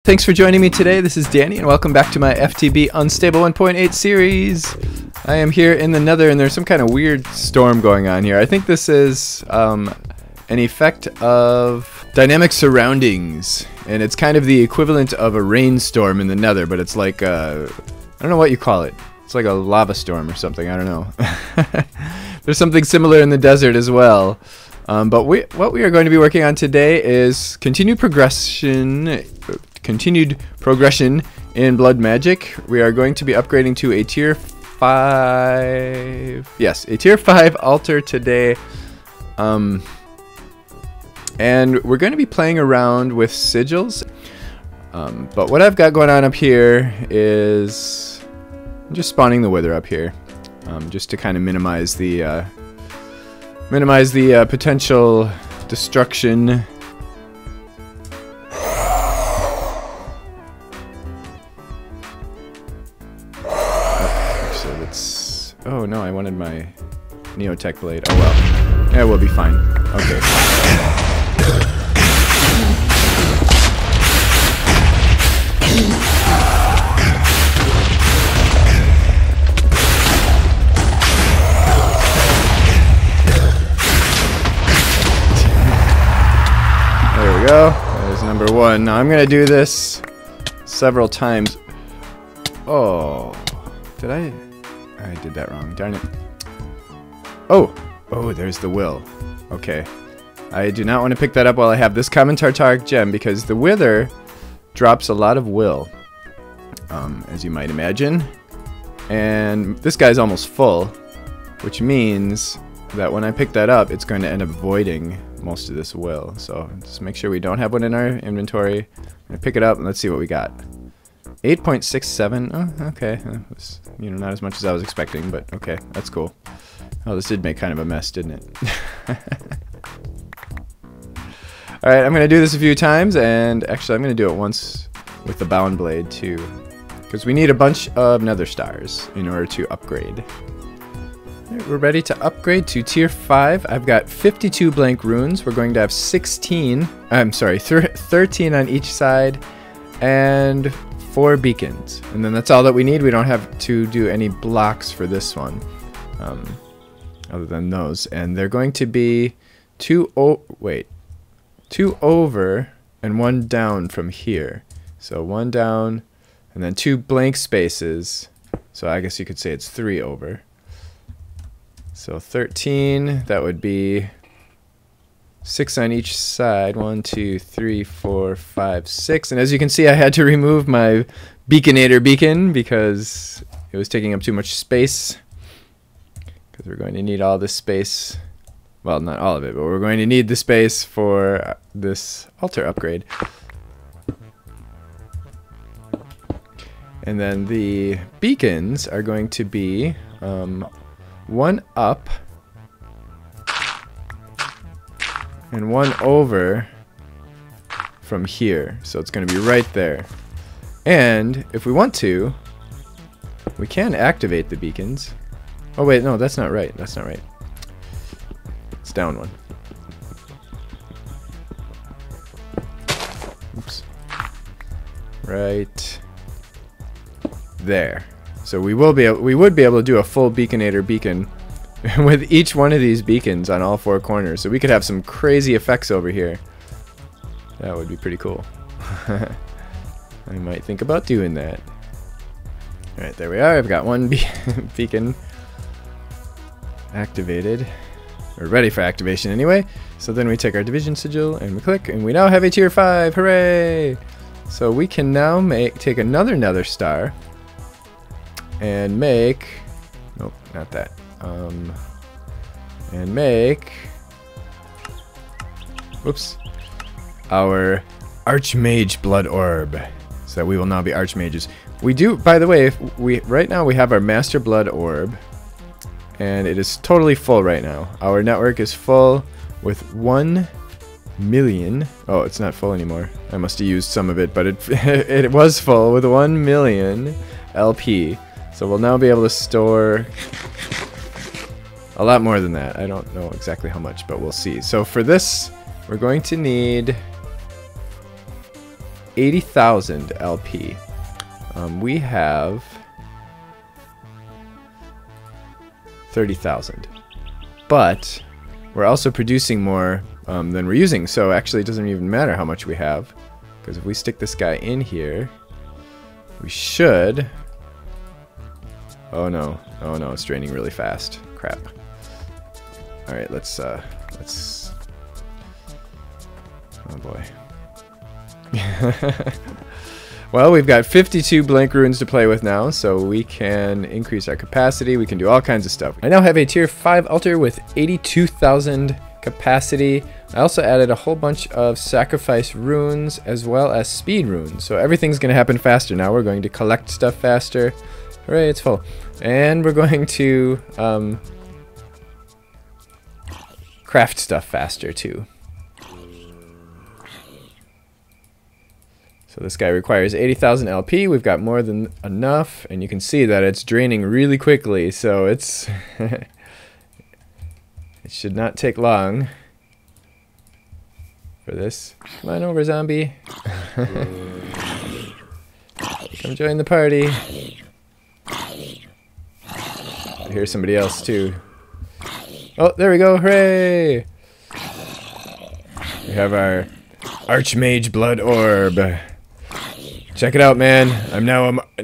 Thanks for joining me today. This is Danny and welcome back to my FTB Unstable 1.8 series. I am here in the Nether and there's some kind of weird storm going on here. I think this is an effect of dynamic surroundings, and it's kind of the equivalent of a rainstorm in the Nether, but it's like I don't know what you call it. It's like a lava storm or something. I don't know. There's something similar in the desert as well. But what we are going to be working on today is continued progression in blood magic. We are going to be upgrading to a tier 5. Yes, a tier 5 altar today. And we're going to be playing around with sigils. But what I've got going on up here is I'm just spawning the wither up here, just to kind of minimize the potential destruction. So let's. Oh no, I wanted my Neotech blade. Oh well, yeah, we'll be fine. Okay. There we go. There's number one. Now I'm gonna do this several times. Oh, did I did that wrong. Darn it. Oh, there's the will. Okay. I do not want to pick that up while I have this common tartaric gem because the wither drops a lot of will, as you might imagine. And this guy's almost full, which means that when I pick that up, it's going to end up voiding most of this will. So just make sure we don't have one in our inventory. I'm going to pick it up and let's see what we got. 8.67. Oh, okay. It was, not as much as I was expecting, but okay, that's cool. Oh, this did make kind of a mess, didn't it? Alright, I'm going to do this a few times, and actually I'm going to do it once with the bound blade too, because we need a bunch of nether stars in order to upgrade. Right, we're ready to upgrade to tier 5. I've got 52 blank runes. We're going to have 13 on each side, and 4 beacons. And then that's all that we need. We don't have to do any blocks for this one, other than those. And they're going to be 2 over and 1 down from here. So 1 down and then 2 blank spaces. So I guess you could say it's 3 over. So 13, that would be 6 on each side. 1, 2, 3, 4, 5, 6. And as you can see, I had to remove my beaconator beacon because it was taking up too much space. Because we're going to need all this space. Well, not all of it, but we're going to need the space for this altar upgrade. And then the beacons are going to be 1 up and 1 over from here. So it's going to be right there. And if we want to, we can activate the beacons. Oh wait, no, that's not right. That's not right. It's down 1. Oops. Right there. So we would be able to do a full beaconator beacon with each one of these beacons on all 4 corners. So we could have some crazy effects over here. That would be pretty cool. I might think about doing that. Alright, there we are. I've got 1 beacon activated. We're ready for activation anyway. So then we take our division sigil and we click, and we now have a tier 5. Hooray! So we can now take another nether star and make, nope, not that. And make, whoops, our archmage blood orb, so that we will now be archmages. We do, by the way, right now we have our master blood orb, and it is totally full right now. Our network is full with 1 million. Oh, it's not full anymore. I must have used some of it, but it was full with 1 million LP. So we'll now be able to store a lot more than that. I don't know exactly how much, but we'll see. So for this, we're going to need 80,000 LP. We have 30,000. But we're also producing more than we're using, so actually it doesn't even matter how much we have, because if we stick this guy in here, we should... Oh no, it's draining really fast. Crap. Alright, let's... Oh boy. Well, we've got 52 blank runes to play with now, so we can increase our capacity. We can do all kinds of stuff. I now have a tier 5 altar with 82,000 capacity. I also added a whole bunch of sacrifice runes as well as speed runes. So everything's going to happen faster now. We're going to collect stuff faster. Hooray, it's full. And we're going to craft stuff faster too. So this guy requires 80,000 LP. We've got more than enough, and you can see that it's draining really quickly, so it's it should not take long for this. Come on over, zombie. Come join the party. I hear somebody else too. Oh, there we go. Hooray! We have our archmage blood orb. Check it out, man.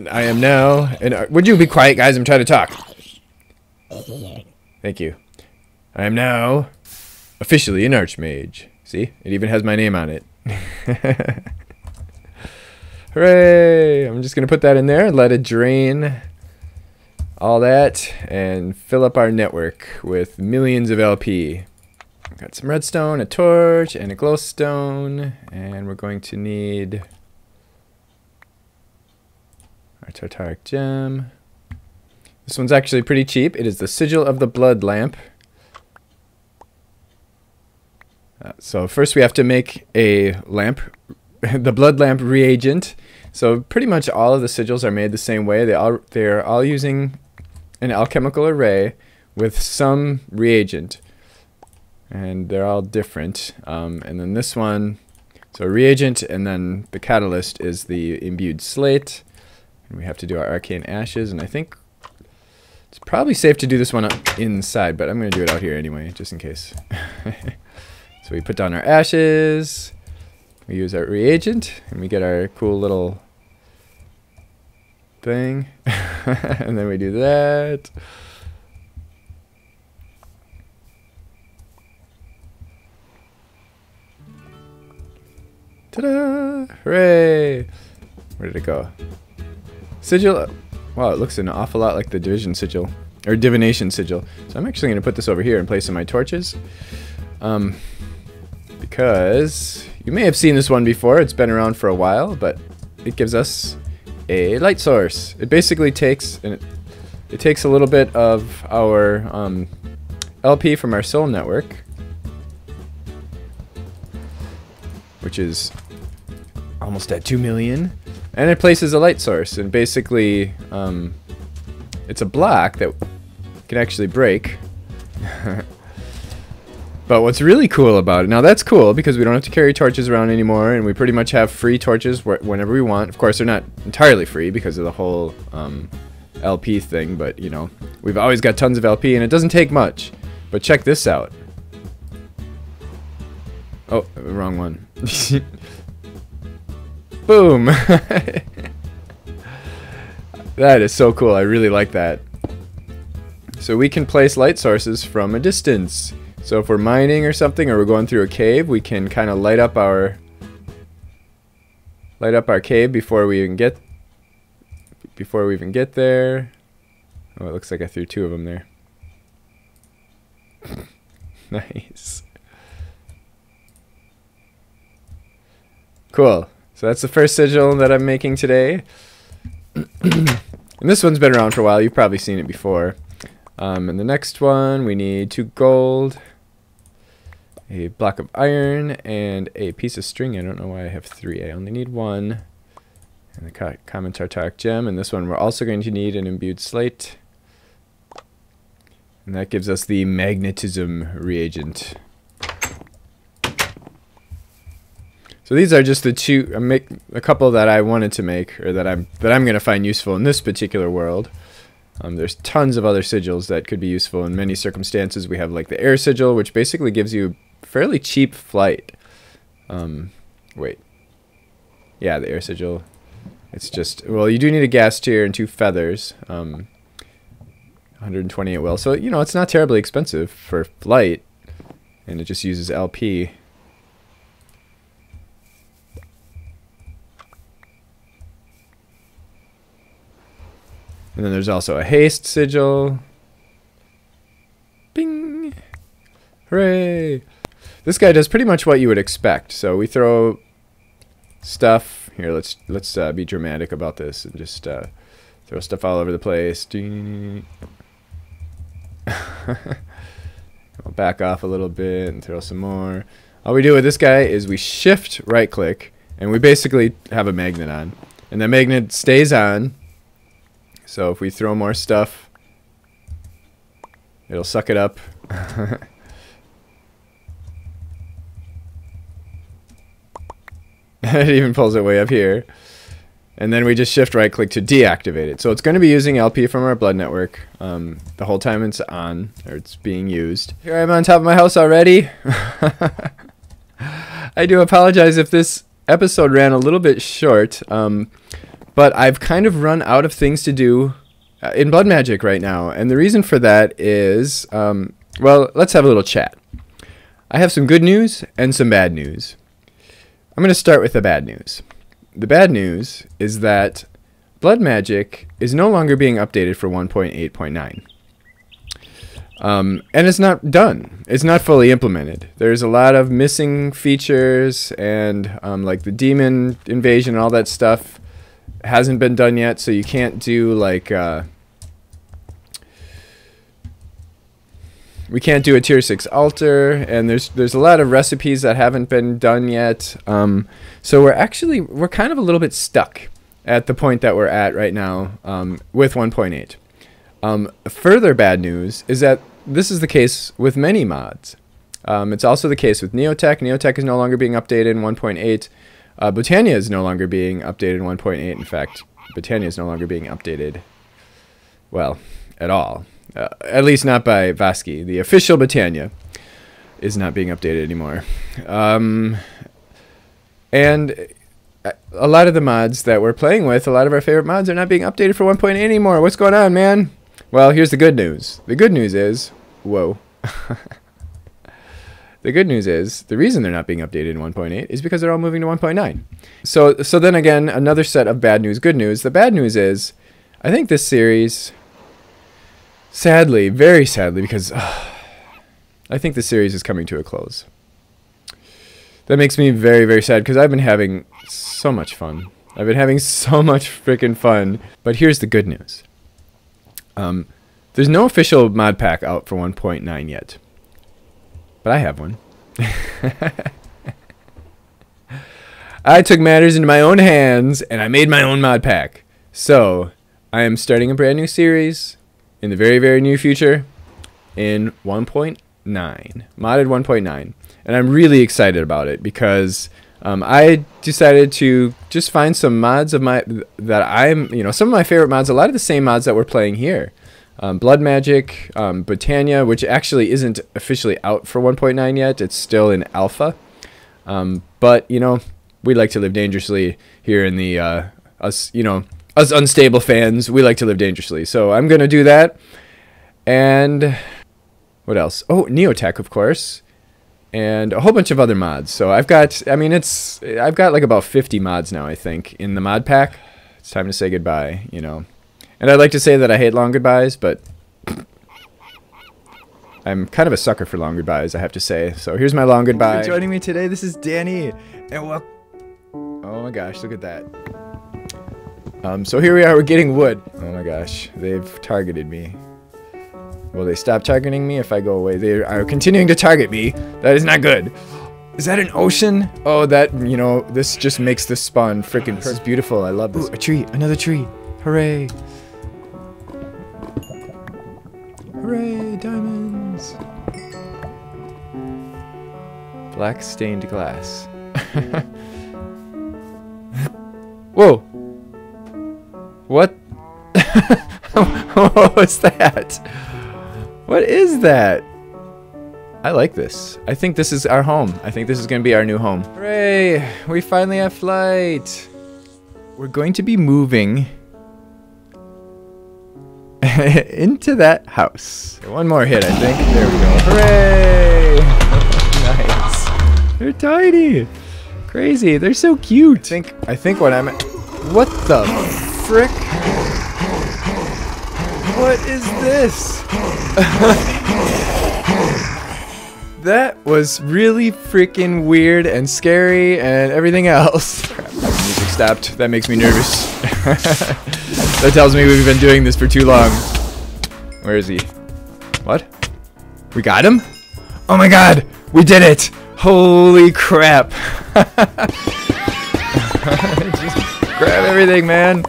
I am now. And would you be quiet, guys? I'm trying to talk. Thank you. I am now officially an archmage. See? It even has my name on it. Hooray! I'm just going to put that in there and let it drain all that and fill up our network with millions of LP. Got some redstone, a torch, and a glowstone. And we're going to need our tartaric gem. This one's actually pretty cheap. It is the Sigil of the Blood Lamp. So first we have to make a lamp, the blood lamp reagent. So pretty much all of the sigils are made the same way. They're all using an alchemical array with some reagent, and they're all different. And then this one, so reagent, and then the catalyst is the imbued slate. And we have to do our arcane ashes, and I think it's probably safe to do this one inside, but I'm going to do it out here anyway, just in case. So we put down our ashes, we use our reagent, and we get our cool little thing. And then we do that. Ta-da! Hooray! Where did it go? Sigil. Wow, it looks an awful lot like the division sigil, or divination sigil. So I'm actually going to put this over here and place some of my torches. Because you may have seen this one before. It's been around for a while, but it gives us a light source. It basically takes a little bit of our LP from our soul network, which is almost at 2 million, and it places a light source. And basically, it's a block that can actually break. But what's really cool about it, now that's cool because we don't have to carry torches around anymore, and we pretty much have free torches whenever we want. Of course, they're not entirely free because of the whole LP thing, but you know, we've always got tons of LP, and it doesn't take much. But check this out. Oh, wrong one. Boom! That is so cool. I really like that. So we can place light sources from a distance. So if we're mining or something, or we're going through a cave, we can kind of light up our cave before we even get there. Oh, it looks like I threw 2 of them there. Nice. Cool. So that's the first sigil that I'm making today. And this one's been around for a while. You've probably seen it before. And the next one, we need 2 gold, a block of iron, and a piece of string. I don't know why I have 3. I only need 1. And the common tartaric gem. And this one we're also going to need an imbued slate. And that gives us the magnetism reagent. So these are just the two, a couple that I wanted to make, or that I'm gonna find useful in this particular world. There's tons of other sigils that could be useful in many circumstances. We have like the air sigil, which basically gives you fairly cheap flight. Wait. Yeah, the air sigil. It's just, well, you do need a gas tier and 2 feathers. 128 will. So, you know, it's not terribly expensive for flight. And it just uses LP. And then there's also a haste sigil. Bing! Hooray! This guy does pretty much what you would expect. So we throw stuff here. Let's be dramatic about this and just throw stuff all over the place. I'll back off a little bit and throw some more. All we do with this guy is we shift right click and we basically have a magnet on, and the magnet stays on. So if we throw more stuff, it'll suck it up. It even pulls it way up here. And then we just shift right click to deactivate it. So it's going to be using LP from our blood network the whole time it's on, or it's being used. Here I am on top of my house already. I do apologize if this episode ran a little bit short. But I've kind of run out of things to do in Blood Magic right now. And the reason for that is, well, let's have a little chat. I have some good news and some bad news. I'm going to start with the bad news. The bad news is that Blood Magic is no longer being updated for 1.8.9. And it's not done. It's not fully implemented. There's a lot of missing features, and like the demon invasion and all that stuff hasn't been done yet, so you can't do like we can't do a tier 6 altar, and there's a lot of recipes that haven't been done yet. So we're kind of a little bit stuck at the point that we're at right now with 1.8. Further bad news is that this is the case with many mods. It's also the case with Neotech. Neotech is no longer being updated in 1.8. Britannia is no longer being updated in 1.8. In fact, Britannia is no longer being updated, well, at all. At least not by Vasky. The official Britannia is not being updated anymore. And a lot of the mods that we're playing with, a lot of our favorite mods, are not being updated for 1.8 anymore. What's going on, man? Well, here's the good news. The good news is, whoa. The good news is, the reason they're not being updated in 1.8 is because they're all moving to 1.9. So then again, another set of bad news, good news. The bad news is, I think this series, sadly, very sadly, because I think the series is coming to a close. That makes me very, very sad, because I've been having so much fun. I've been having so much freaking fun. But here's the good news. There's no official mod pack out for 1.9 yet. But I have one. I took matters into my own hands, and I made my own mod pack. So, I am starting a brand new series in the very, very near future in 1.9. Modded 1.9. And I'm really excited about it because I decided to just find some mods of some of my favorite mods, a lot of the same mods that we're playing here. Blood Magic, Britannia, which actually isn't officially out for 1.9 yet. It's still in alpha. But, you know, we like to live dangerously here in the, us unstable fans, we like to live dangerously. So I'm going to do that. And what else? Oh, Neotech, of course. And a whole bunch of other mods. So I've got like about 50 mods now, I think, in the mod pack. It's time to say goodbye, you know. And I'd like to say that I hate long goodbyes, but I'm kind of a sucker for long goodbyes, I have to say. So here's my long goodbye. Thanks for joining me today. This is Danny. And oh my gosh, look at that. So here we are, we're getting wood. Oh my gosh, they've targeted me. Will they stop targeting me if I go away? They are continuing to target me. That is not good. Is that an ocean? Oh, that, you know, this just makes this spawn freaking perfect. This is beautiful. I love this. Ooh, a tree, another tree. Hooray. Hooray, diamonds. Black stained glass. Whoa. What? What was that? What is that? I like this. I think this is our home. I think this is going to be our new home. Hooray! We finally have flight. We're going to be moving into that house. One more hit, I think. There we go. Hooray! Nice. They're tiny. Crazy. They're so cute. I think what I'm... What the frick? What is this? That was really freaking weird and scary and everything else. Crap, my music stopped. That makes me nervous. That tells me we've been doing this for too long. Where is he? What? We got him? Oh my god! We did it! Holy crap! Just grab everything, man.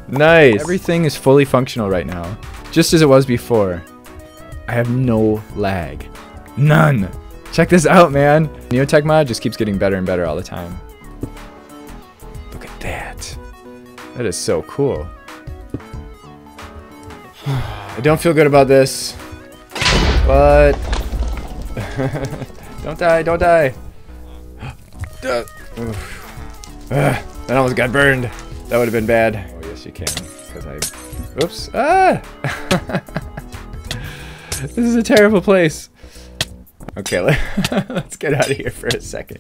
Nice. Everything is fully functional right now. Just as it was before. I have no lag. None. Check this out, man. Neotech mod just keeps getting better and better all the time. Look at that. That is so cool. I don't feel good about this. But... Don't die, don't die. That almost got burned. That would have been bad. Oh, yes, you can. Because I... Oops. Ah! This is a terrible place. Okay, let's get out of here for a second.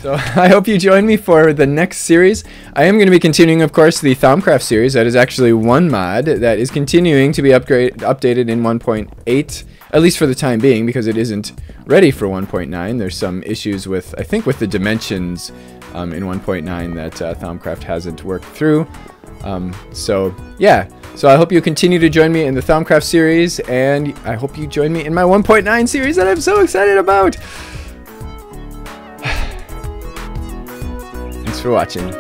So I hope you join me for the next series. I am going to be continuing, of course, the Thaumcraft series. That is actually one mod that is continuing to be updated in 1.8, at least for the time being, because it isn't ready for 1.9. There's some issues with, I think, with the dimensions in 1.9 that Thaumcraft hasn't worked through. So yeah, so I hope you continue to join me in the Thaumcraft series, and I hope you join me in my 1.9 series that I'm so excited about. Thanks for watching.